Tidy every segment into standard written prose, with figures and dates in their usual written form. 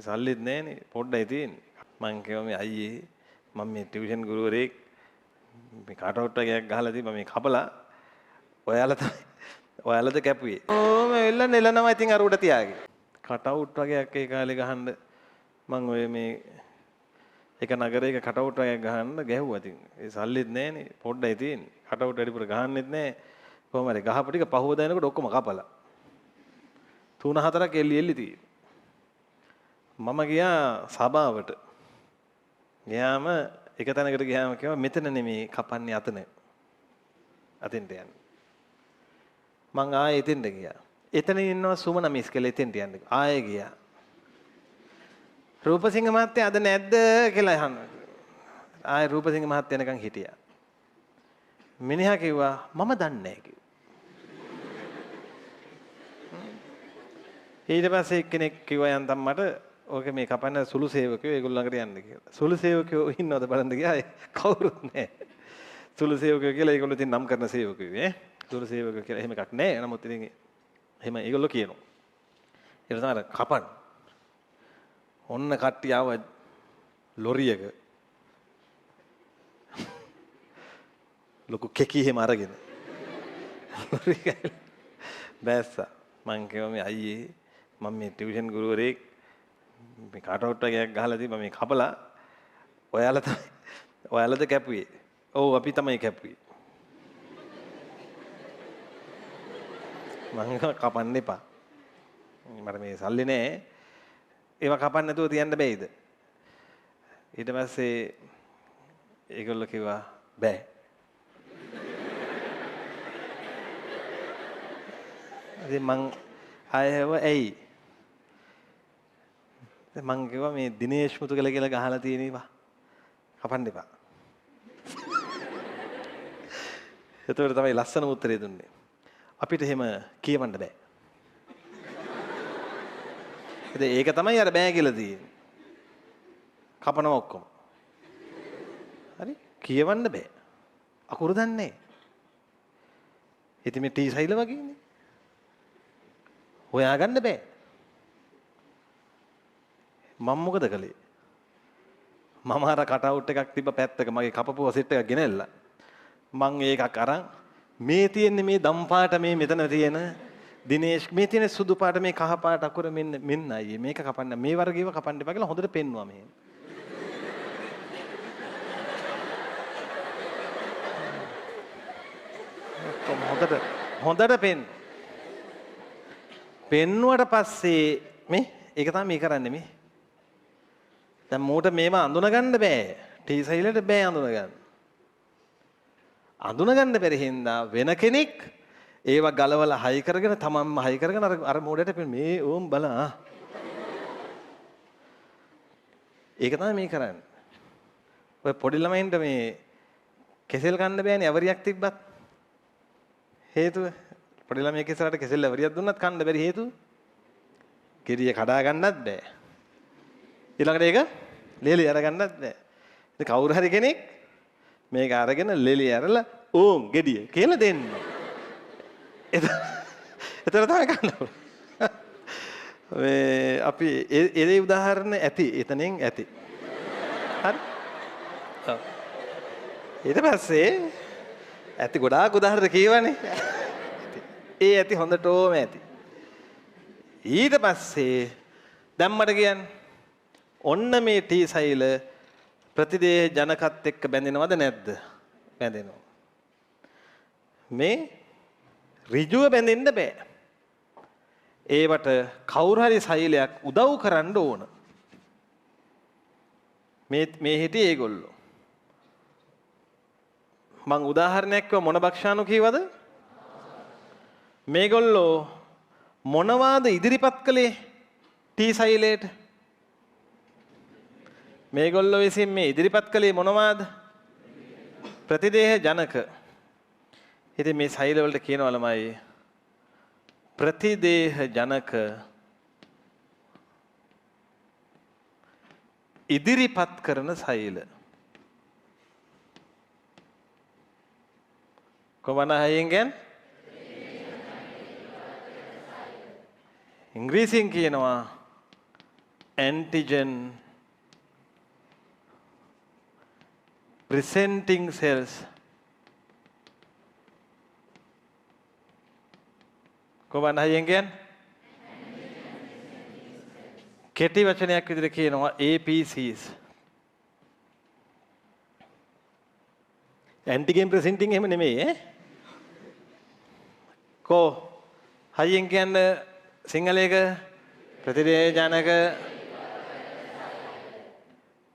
සල්ලිත් නැහනේ පොඩ්ඩයි තියෙන්නේ. මං කියවා මේ අයියේ මම මේ ටියුෂන් ගුරුවරයෙක් මේ කට් අවුට් එකක් ගහලා තිබ්බා මේ කපලා ඔයාලද කැපුවේ. ඕම එල්ල නෙලනවා ඉතින් අර උඩ තියාගේ. කට් අවුට් වගේක් ඒ කාලේ ගහන්න මං ඔය මේ එක නගරයක කට් අවුට් එකක් ගහන්න ගැහුවා ඉතින්. ඒ සල්ලිත් නැහනේ පොඩ්ඩයි තියෙන්නේ. කට් අවුට් වැඩිපුර ගහන්නෙත් නැහැ. කොහොම හරි ගහපු ටික පහුව දානකොට ඔක්කොම කපලා. 3-4ක් එල්ලි තියෙන්නේ. මම ගියා සභාවට. ගියාම එක තැනකට ගියාම කිව්වා මෙතන නෙමෙයි කපන්නේ අතන. අතෙන්ට යන්න. මං ආයෙ එතෙන්ට ගියා. එතන ඉන්නවා සුමන මිස් කියලා එතෙන්ට යන්න. ආයෙ ගියා. රූපසිංහ මහත්තයා අද නැද්ද කියලා අහනවා. ආයෙ රූපසිංහ මහත්තයා එනකන් හිටියා. මිනිහා කිව්වා මම දන්නේ නැහැ කිව්වා. ඊට පස්සේ එක්කෙනෙක් කිව්වා යන්තම් මට ඕක මේ කපන්න සුළු සේවකයෝ ඒගොල්ලෝ ළඟට යන්න කියලා. සුළු සේවකයෝ ඉන්නවද බලන්න ගියා කවුරුත් නැහැ. සුළු සේවකයෝ කියලා ඒගොල්ලෝ ඉතින් නම් කරන සේවකයෝ ඈ. සුළු සේවකයෝ කියලා එහෙම එකක් නැහැ. නමුත් ඉතින් එහෙම ඒගොල්ලෝ කියනවා. ඒක තමයි කපන්න. ඔන්න කට්ටිය ආව ලොරියක. ලොකු කෙකි එහෙම අරගෙන. බැස්සා. මං කියවා මේ අයියේ මම මේ ටියුෂන් ගුරුවරයෙක් මේ කට් අවුට් එකක් ගහලා තිබ්බා මේ කපලා ඔයාලද කැපුවේ. ඔව් අපි තමයි කැපුවේ. මං කපන්න එපා. මට මේ සල්ලි නෑ. ඒවා කපන්න නැතුව තියන්න බෑයිද? ඊට පස්සේ ඒගොල්ලෝ කිව්වා බෑ. ඉතින් මං ආයෙව ඇයි මං කිව්වා මේ දිනේෂ් මුතුගල කියලා ගහලා තියෙනවා කපන්න එපා. එතකොට තමයි ලස්සන උත්තරේ දුන්නේ. අපිට එහෙම කියවන්න බෑ. ඉතින් ඒක තමයි අර බෑ කියලා තියෙන්නේ. කපනවා ඔක්කොම. හරි කියවන්න බෑ. අකුරු දන්නේ නැහැ. ඉතින් මේ ටී සයිල වගේනේ. හොයාගන්න බෑ. මම මොකද කළේ? මම අර කට් අවුට් එකක් තිබ්බ පැත්තක මගේ කපපුව සෙට් එකක් ගෙනල්ලා මං ඒකක් අරන් මේ තියෙන්නේ මේ දම් පාට මේ මෙතන තියෙන දිනේෂ් මේ තියෙන සුදු පාට මේ කහ පාට අකුර මෙන්න අයියේ මේක කපන්න මේ වර්ගයව කපන්න එපා කියලා හොඳට පෙන්නුවා මෙහෙම. හොඳට පෙන්නුවට පස්සේ මේ ඒක තමයි මේ කරන්නේ මේ. දැන් මූට මේව අඳුන ගන්න බෑ. ටී සයිලට බෑ අඳුන ගන්න. අඳුන ගන්න බැරි හින්දා වෙන කෙනෙක් ඒව ගලවලා හයි කරගෙන තමන්ම හයි කරගෙන අර මූඩට මේ ඕම් බලන්න. ඒක තමයි මේ කරන්නේ. ඔය පොඩි ළමයින්ට මේ කෙසෙල් ගන්න බෑනේ අවරියක් තිබ්බත්. හේතුව පොඩි ළමයෙක් ඉස්සරහට කෙසෙල් අවරියක් දුන්නත් කන්න බැරි හේතුව ගෙඩිය කඩා ගන්නත් බෑ. ඊළඟට ඒක ලේලි අර ගන්නත් බෑ. ඉතින් කවුරු හරි කෙනෙක් මේක අරගෙන ලේලි අරලා ඕම් ගෙඩිය කියලා දෙන්න. එතන තමයි ගන්න. මේ අපි ඒ උදාහරණ ඇති එතනින් ඇති. හරි? ඔව්. ඊට පස්සේ ඇති ගොඩාක් උදාහරණ කියවනේ. ඒ ඇති හොඳටම ඇති. ඊට පස්සේ දැම්මට කියන්නේ ඔන්න මේ ටී සෛල ප්‍රතිදේහ ජනකත් එක්ක බැඳෙනවද නැද්ද? බැඳෙනවා. මේ ඍජුව බැඳෙන්න බෑ. ඒවට කවුරු හරි සෛලයක් උදව් කරන්න ඕන. මේ හිටියේ ඒගොල්ලෝ. මං උදාහරණයක් මොන බක්ෂානු කීවද? මේගොල්ලෝ මොනවාද ඉදිරිපත් කළේ ටී සෛලයට? මේගොල්ලෝ විසින් මේ ඉදිරිපත් කළේ මොනවාද? ප්‍රතිදේහ ජනක. ඉතින් මේ සෛල වලට කියනවා ළමයි ප්‍රතිදේහ ජනක ඉදිරිපත් කරන සෛල. කොමන හයෙන් කියන්නේ? ඉංග්‍රීසියෙන් කියනවා antigen presenting cells කොහොමද හයියෙන් කියන්නේ? කෙටි වචනයක් විදිහට කියනවා APCs. antigen presenting එහෙම නෙමෙයි ඈ. කො හයියෙන් කියන්නේ සිංහලයක ප්‍රතිරේජනක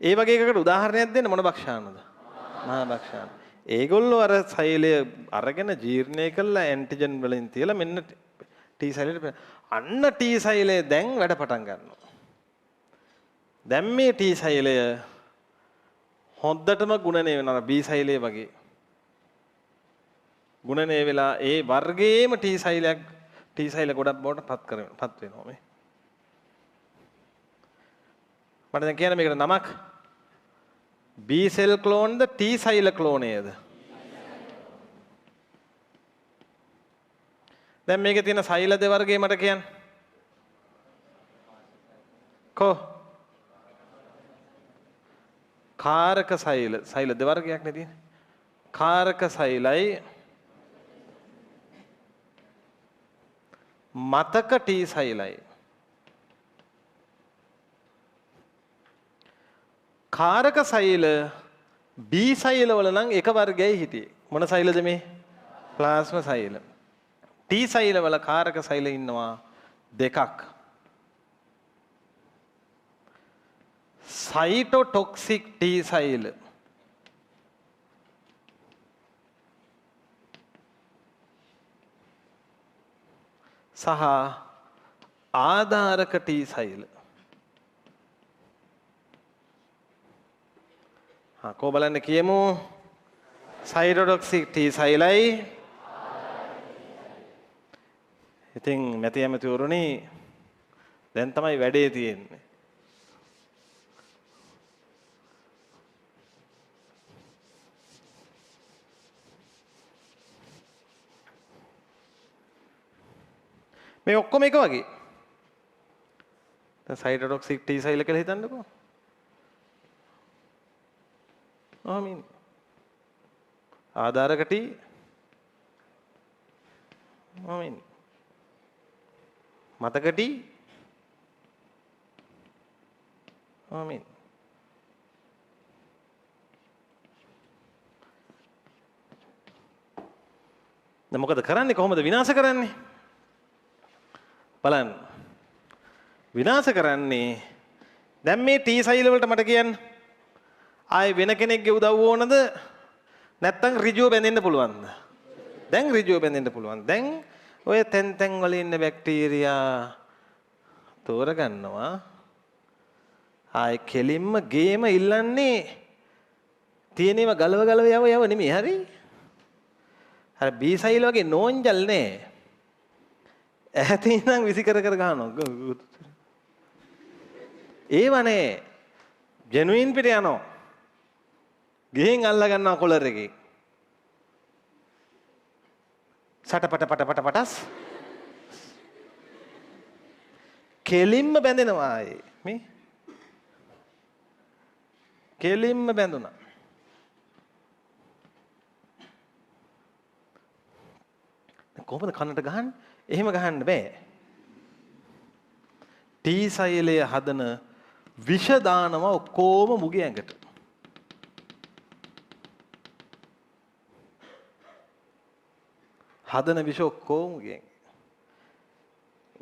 ඒ වගේ එකකට උදාහරණයක් දෙන්න මොන භක්ෂානද? මහා භක්ෂාන. ඒගොල්ලෝ අර සෛලය අරගෙන ජීර්ණය කළා ඇන්ටිජන් වලින් තියලා මෙන්න T සෛලයට අන්න T සෛලය දැන් වැඩ පටන් ගන්නවා. දැන් මේ T සෛලය හොද්දටම ගුණණය වෙනවා B සෛලය වගේ. ගුණණය වෙලා ඒ වර්ගයේම T සෛල ගොඩක් බවට පත් වෙනවා මේ. මට දැන් කියන්න මේකට නමක් B cell clone ද T සෛල ක්ලෝනයද? දැන් මේකේ තියෙන සෛල දෙවර්ගය මට කියන්න. කො කාරක සෛල දෙවර්ගයක් නේ තියෙන්නේ. කාරක සෛලයි මතක T සෛලයි. කාරක සෛල B සෛල වල නම් එක වර්ගයයි හිටියේ. මොන සෛලද මේ? ප්ලාස්මා සෛල. T සෛල වල කාරක සෛල ඉන්නවා දෙකක්. සයිටෝටොක්සික් T සෛල සහ ආධාරක T සෛල. කො බලන්න කියමු සයිටෝටොක්සික් T සෛලයි. ඉතින් මැති ඇමතිවරුනි දැන් තමයි වැඩේ තියෙන්නේ. මේ ඔක්කොම එක වගේ. දැන් සයිටෝටොක්සික් T සෛල කියලා හිතන්නකෝ. ආධාරක T මතක T දැන් මොකද කරන්නේ? කොහොමද විනාශ කරන්නේ? බලන්න. විනාශ කරන්නේ දැන් මේ T සෛල වලට මට කියන්න. ආයේ වෙන කෙනෙක්ගේ උදව්ව ඕනද? නැත්තම් ඍජුව බැඳෙන්න පුළුවන්ද? දැන් ඍජුව බැඳෙන්න පුළුවන්. දැන් ඔය තැන් වල ඉන්න බැක්ටීරියා තෝරගන්නවා. ආයේ කෙලින්ම ගේම ඉල්ලන්නේ තියෙනේම ගලව යව නෙමෙයි. හරි? අර B සෛල වගේ නෝන්ජල් නෑ. ඈතින් නම් විසි කර ගන්නවා. ඒවනේ ජෙනුයින් පිට යනවා. ගිහින් අල්ල ගන්නවා කොලර් එකේ. පටස් කෙලින්ම බැඳෙනවා ආයේ මේ කෙලින්ම බැඳුණා. කොහොමද කනට ගහන්නේ? එහෙම ගහන්න බෑ. T සෛලය හදන විෂ දානවා ඔක්කොම මුගේ ඇඟට. හදන විෂ ඔක්කොම මුගේ ඇඟ.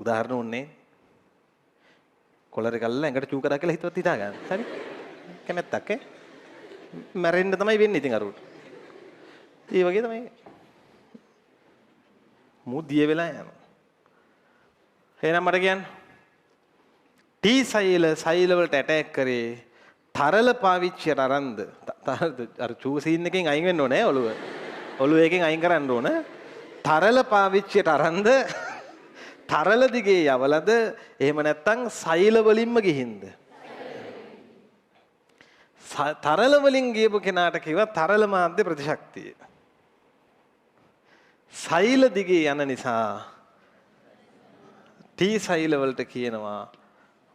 උදාහරණ උන්නේ කොලර් එක අල්ලලා ඇඟට චූ කරා කියලා හිතුවත් හිතා ගන්න. හරි? කැමැත්තක් ඈ. මැරෙන්න තමයි වෙන්නේ ඉතින් අරුවට. ඒ වගේ තමයි. මුදිය වෙලා යනවා. එහෙනම් මට කියන්න. T සෛල වලට ඇටැක් කරේ තරල පාවිච්චියට අරන්ද? අර චූ සීන් එකෙන් අයින් වෙන්න ඕනේ ඔළුව. ඔළුව එකෙන් අයින් කරන්න ඕන. තරල පාවිච්චියට අරන්ද? තරල දිගේ යවලද? එහෙම නැත්නම් සෛල වලින්ම ගිහින්ද? තරල වලින් ගියපු කෙනාට කිව්වා තරල මාධ්‍ය ප්‍රතිශක්තිය. සෛල දිගේ යන නිසා T සෛල වලට කියනවා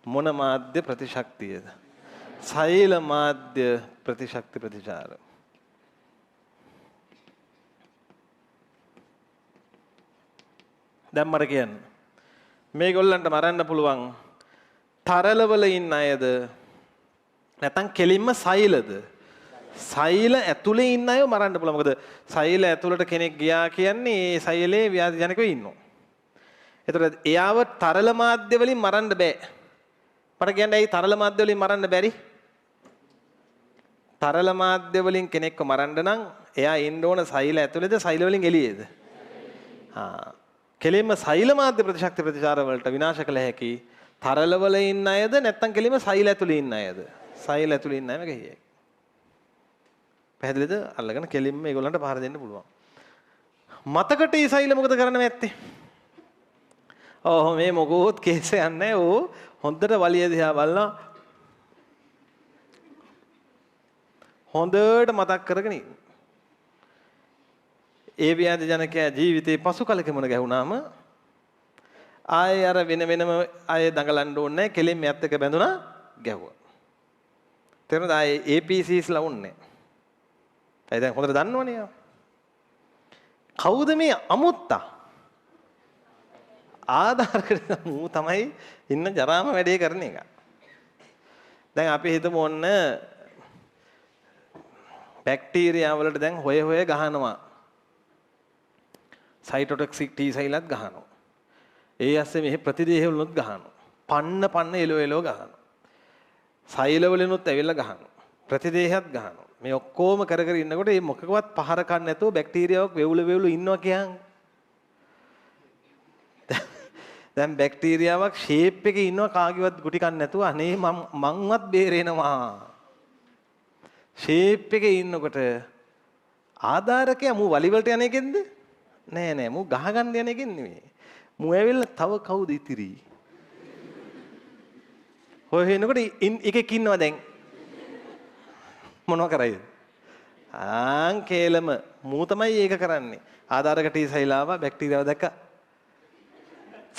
මොන මාධ්‍ය ප්‍රතිශක්තියද? සෛල මාධ්‍ය ප්‍රතිශක්ති ප්‍රතිචාර. දැන් මට කියන්න. මේගොල්ලන්ට මරන්න පුළුවන් තරලවල ඉන්න අයද නැත්නම් කෙලින්ම සෛලද? සෛල ඇතුලේ ඉන්න අයව මරන්න පුළුවන්. මොකද සෛල ඇතුලට කෙනෙක් ගියා කියන්නේ ඒ සෛලේ ව්‍යාධි ජනකව ඉන්නවා. ඒතර එයාව තරල මාධ්‍ය වලින් මරන්න බෑ. මට කියන්න ඇයි තරල මාධ්‍ය වලින් මරන්න බැරි? තරල මාධ්‍ය වලින් කෙනෙක්ව මරන්න නම් එයා ඉන්න ඕන සෛල ඇතුලේද සෛල වලින් එළියේද? කෙලින්ම සෛල මාධ්‍ය ප්‍රතිශක්ති ප්‍රතිචාර වලට විනාශ කළ හැකි තරල වල ඉන්න අයද නැත්නම් කෙලින්ම සෛල ඇතුලේ ඉන්න අයද? සෛල ඇතුලේ ඉන්න අයම ගියේ. පැහැදිලිද? අල්ලගෙන කෙලින්ම ඒගොල්ලන්ට පහර දෙන්න පුළුවන්. මතකට ඒ සෛල මොකද කරන්න නැත්තේ? මේ මොකොත් කේස් යන්නේ ඕ හොඳට වලිය දිහා බලලා හොඳට මතක් කරගෙන ඉන්න. ඒ ව්‍යාධි ජනකයා ජීවිතේ පසු කලක මුණ ගැහුණාම ආයේ අර වෙන වෙනම ආයේ දඟලන්න ඕනේ නැහැ. කෙලින්ම යත් එක බැඳුනා ගැහුවා. තේරුණාද? ආයේ APCs ලා උන්නේ. ඒ දැන් හොඳට දන්නවනේ. කවුද මේ අමුත්තා? ආධාරකට මූ තමයි ඉන්න ජරාම වැඩේ කරන එක. දැන් අපි හිතමු ඔන්න බැක්ටීරියා වලට දැන් හොය ගහනවා. සයිටොටොක්සික් T සෛලත් ගහනවා. ඒ ඇස්සේ මෙහි ප්‍රතිදේහ වලුත් ගහනවා. පන්න එලෝ ගහනවා. සෛල වලිනුත් ඇවිල්ලා ගහනවා. ප්‍රතිදේහයත් ගහනවා. මේ ඔක්කොම කර ඉන්නකොට මේ මොකකවත් පහර කන්න නැතුව බැක්ටීරියාවක් වෙවුල ඉන්නවා කියන්නේ. දැන් බැක්ටීරියාවක් ෂේප් එකේ ඉන්නවා කාගේවත් ගුටි කන්න නැතුව අනේ මංවත් බේරෙනවා. ෂේප් එකේ ඉන්නකොට ආධාරකයා මූ වලි වලට යන එකෙන්ද? නෑ මූ ගහ ගන්න යන එකෙන් නෙමෙයි. මූ ඇවිල්ලා තව කවුද ඉතිරි? හොය වෙනකොට එකෙක් ඉන්නවා දැන්. මොනව කරයිද? කේලම මූ තමයි ඒක කරන්නේ. ආධාරක T සෛලාව බැක්ටීරියාව දැක්ක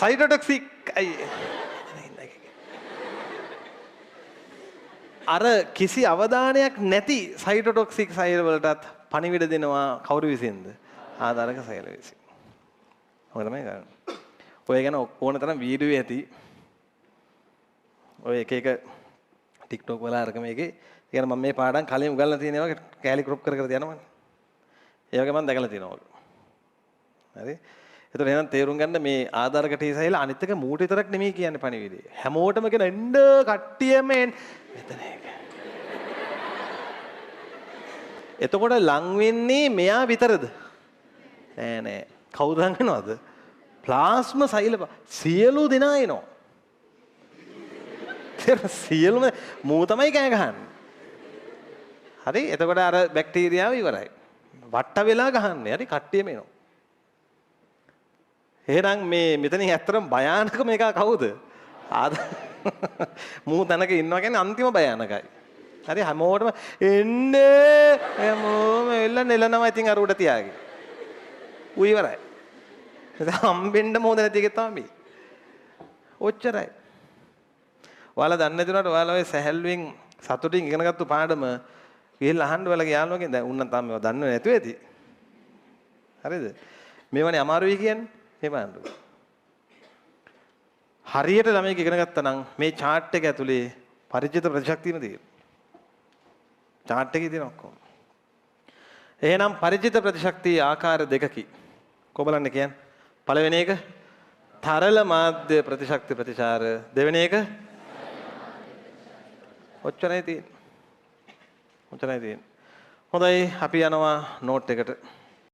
සයිටොටොක්සික් අර කිසි අවධානයක් නැති සයිටොටොක්සික් සෛල වලටත් පණිවිඩ දෙනවා කවුරු විසින්ද? ආධාරක සෛල විසින්. ඔය තමයි කරන්නේ. ඔය ගැන ඕන තරම් වීඩියෝ ඇති. ඔය එක TikTok වල අරක මේකේ කියන මම මේ පාඩම් කලින් උගන්ලා තියෙනවා කැලි ක්‍රොප් කර යනවනේ. ඒ වගේ මම දැකලා තියෙනවා. හරි. ඒතර එහෙනම් තේරුම් ගන්න මේ ආධාරක T සෛල අනිත් එක මූට විතරක් නෙමෙයි කියන්නේ පණිවිඩය. හැමෝටම කියන එන්න කට්ටියම මෙතන එක. එතකොට ලං වෙන්නේ මෙයා විතරද? නෑ. කවුද ලං වෙනවද? ප්ලාස්ම සෛල සියලු දෙනා එනවා. සියලුම මූ තමයි කෑ ගහන්නේ. හරි. එතකොට අර බැක්ටීරියාව ඉවරයි. වට වෙලා ගහන්නේ. හරි කට්ටියම එනවා. එහෙනම් මේ මෙතනින් ඇත්තටම භයානකම එක කවුද? මූ තැනක ඉන්නවා කියන්නේ අන්තිම භයානකයි. හරි හැමෝටම එන්නේ හැමෝම එල්ල නෙලනවා ඉතින් අර උඩ තියාගෙන. ඌ ඉවරයි. ඒක හම්බෙන්න මොහොත නැති එකේ තමයි. ඔච්චරයි. ඔයාලා දන්නේ නැති උනාට ඔයාලා ඔය සැහැල්ලුවෙන් සතුටින් ඉගෙනගත්තු පාඩම ගිහිල්ලා අහන්න ඔයාලගේ යාළුවගෙන් දැන් උන්න තාම මේවා දන්නව නැතුව ඇති. හරිද? මේවනේ අමාරුයි කියන්නේ. එහෙම අහන්න. හරියට ළමයික ඉගෙන ගත්තා නම් මේ chart එක ඇතුලේ පරිචිත ප්‍රතිශක්තියම තියෙනවා. chart එකේ තියෙන ඔක්කොම. එහෙනම් පරිචිත ප්‍රතිශක්තිය ආකාර දෙකකි. කොබලන්න කියන්නේ. පළවෙනි එක තරල මාධ්‍ය ප්‍රතිශක්ති ප්‍රතිචාර. දෙවෙනි එක ඔච්චරයි තියෙන්නේ. හොඳයි අපි යනවා නෝට් එකට.